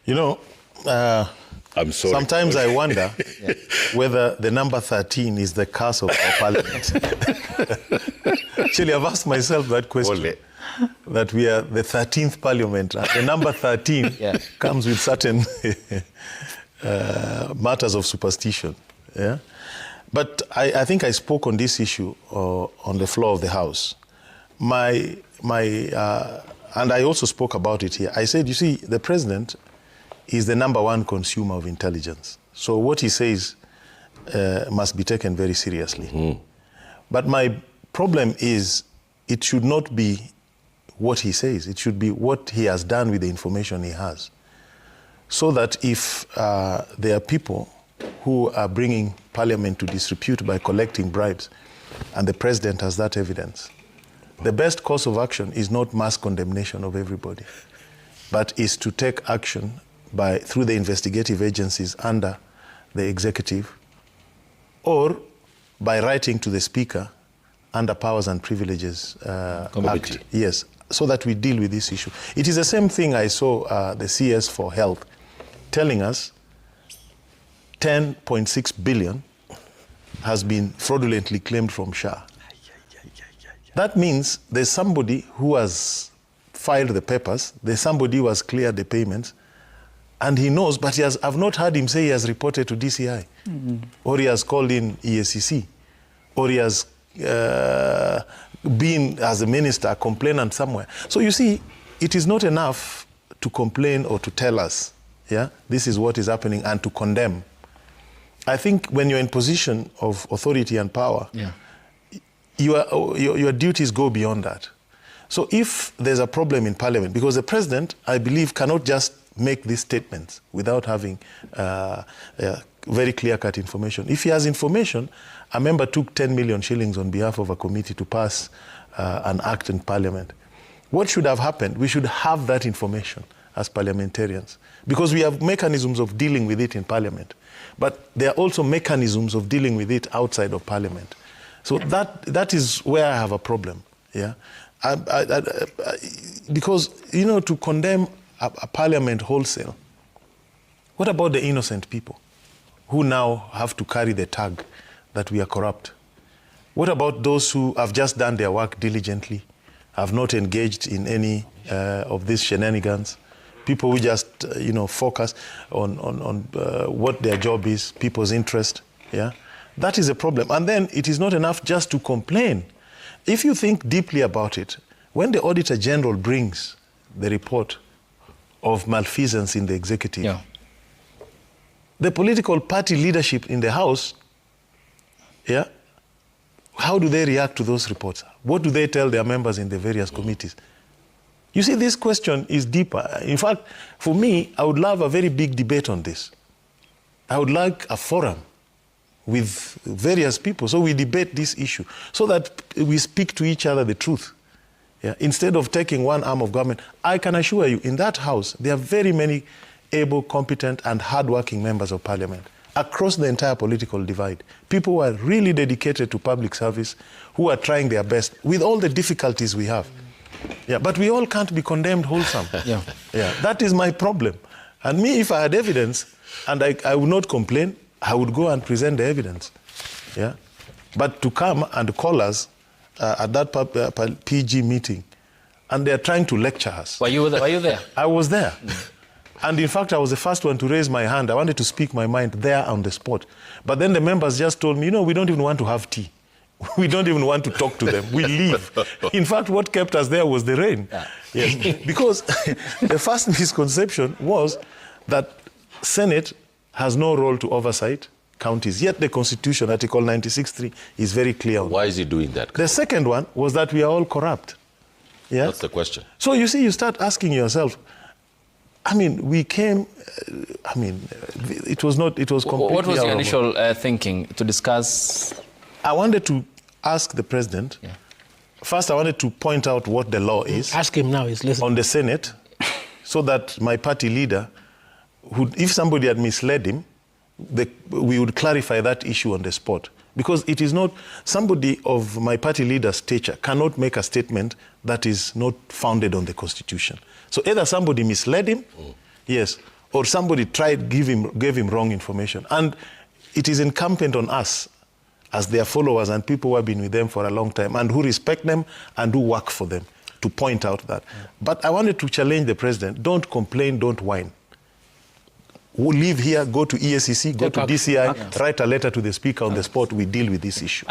You know, I'm sorry. Sometimes I wonder whether the number 13 is the curse of our parliament. Actually, I've asked myself that question. That we are the 13th parliament. And the number 13 comes with certain matters of superstition. Yeah? But I think I spoke on this issue on the floor of the House. And I also spoke about it here. I said, you see, the president is the number one consumer of intelligence. So what he says must be taken very seriously. Mm-hmm. But my problem is it should not be what he says. It should be what he has done with the information he has. So that if there are people who are bringing parliament to disrepute by collecting bribes, and the president has that evidence, the best course of action is not mass condemnation of everybody, but is to take action through the investigative agencies under the executive, or by writing to the Speaker under Powers and Privileges Act. Yes, so that we deal with this issue. It is the same thing I saw the CS for Health telling us 10.6 billion has been fraudulently claimed from SHA. That means there's somebody who has filed the papers, there's somebody who has cleared the payments, and he knows, but I've not heard him say he has reported to DCI, or he has called in EACC, or he has been, as a minister, a complainant somewhere. So you see, it is not enough to complain or to tell us, this is what is happening, and to condemn. I think when you're in position of authority and power, your duties go beyond that. So if there's a problem in Parliament, because the President, I believe, cannot just make these statements without having very clear-cut information. If he has information, a member took 10 million shillings on behalf of a committee to pass an act in Parliament. What should have happened? We should have that information as parliamentarians, because we have mechanisms of dealing with it in Parliament. But there are also mechanisms of dealing with it outside of Parliament. So that is where I have a problem. Because, you know, to condemn a Parliament wholesale, what about the innocent people who now have to carry the tag that we are corrupt? What about those who have just done their work diligently, have not engaged in any of these shenanigans? People who just, focus on what their job is, people's interest, That is a problem. And then it is not enough just to complain. If you think deeply about it, when the Auditor General brings the report of malfeasance in the executive, the political party leadership in the House, how do they react to those reports? What do they tell their members in the various committees? You see, this question is deeper. In fact, for me, I would love a very big debate on this. I would like a forum with various people, so we debate this issue, so that we speak to each other the truth. Instead of taking one arm of government, I can assure you, in that House, there are very many able, competent, and hard-working members of Parliament across the entire political divide. People who are really dedicated to public service, who are trying their best, with all the difficulties we have. But we all can't be condemned wholesome. That is my problem. And me, if I had evidence, and I would not complain, I would go and present the evidence. But to come and call us at that PG meeting, and they're trying to lecture us. Were you there? I was there. And in fact, I was the first one to raise my hand. I wanted to speak my mind there on the spot. But then the members just told me, we don't even want to have tea. We don't even want to talk to them. We leave. In fact, what kept us there was the rain. Because the first misconception was that Senate has no role to oversight counties. Yet the Constitution, Article 96.3, is very clear. Why is he doing that? The second one was that we are all corrupt. That's the question. So you see, you start asking yourself, we came, it was completely... What was your initial thinking to discuss? I wanted to ask the president. First, I wanted to point out what the law is. Ask him now, he's listening. On the Senate, so that my party leader, if somebody had misled him, we would clarify that issue on the spot. Because it is not, somebody of my party leader's stature cannot make a statement that is not founded on the Constitution. So either somebody misled him, or somebody gave him wrong information. And it is incumbent on us as their followers and people who have been with them for a long time and who respect them and who work for them to point out that. But I wanted to challenge the president. Don't complain, don't whine. We'll leave here, go to EACC, go to DCI, write a letter to the speaker on the spot. We deal with this issue.